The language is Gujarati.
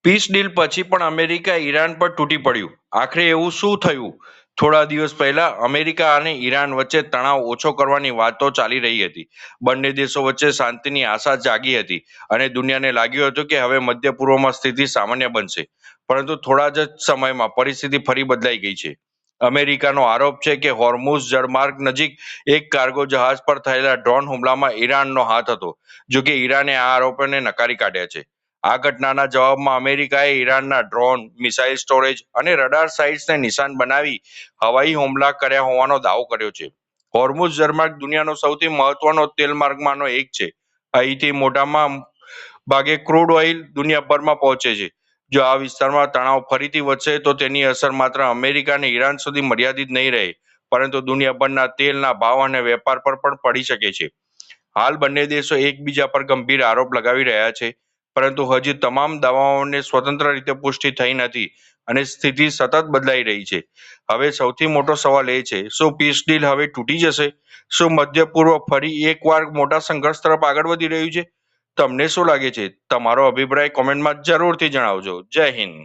પીસ ડીલ પછી પણ અમેરિકા ઈરાન પર તૂટી પડ્યું. આખરે એવું શું થયું? થોડા દિવસ પહેલા અમેરિકા અને ઈરાન વચ્ચે તણાવ ઓછો કરવાની વાતો ચાલી રહી હતી. બંને દેશો વચ્ચે શાંતિની આશા જાગી હતી અને દુનિયાને લાગ્યું હતું કે હવે મધ્ય પૂર્વમાં સ્થિતિ સામાન્ય બનશે. પરંતુ થોડા જ સમયમાં પરિસ્થિતિ ફરી બદલાઈ ગઈ છે. અમેરિકાનો આરોપ છે કે હોર્મુઝ જળમાર્ગ નજીક એક કાર્ગો જહાજ પર થયેલા ડ્રોન હુમલામાં ઈરાનનો હાથ હતો. જોકે ઈરાને આ આરોપોને નકારી કાઢ્યા છે. આ ઘટનાના જવાબમાં અમેરિકાએ ઈરાનના ડ્રોન, મિસાઇલ સ્ટોરેજ અને રડાર સાઇટ્સને નિશાન બનાવી હવાઈ હુમલા કર્યા હોવાનો દાવો કર્યો છે. હોર્મુઝ જળમાર્ગ દુનિયાનો સૌથી મહત્વનો તેલ માર્ગમાંનો એક છે. અહીંથી મોટામાં ભાગે ક્રૂડ ઓઇલ દુનિયાભરમાં પહોંચે છે. જો આ વિસ્તારમાં તણાવ ફરીથી વધશે તો તેની અસર માત્ર અમેરિકા અને ઈરાન સુધી મર્યાદિત નહીં રહે, પરંતુ દુનિયાભરના તેલના ભાવ અને વેપાર પર પણ પડી શકે છે. હાલ બંને દેશો એકબીજા પર ગંભીર આરોપ લગાવી રહ્યા છે, પરંતુ હજી તમામ દાવાઓને સ્વતંત્ર રીતે પુષ્ટિ થઈ નથી અને સ્થિતિ સતત બદલાઈ રહી છે. હવે સૌથી મોટો સવાલ એ છે, શું પીસ ડીલ હવે તૂટી જશે? શું મધ્ય પૂર્વ ફરી એકવાર મોટા સંઘર્ષ તરફ આગળ વધી રહ્યું છે? તમને શું લાગે છે? તમારો અભિપ્રાય કોમેન્ટમાં જરૂરથી જણાવજો. જય હિન્દ.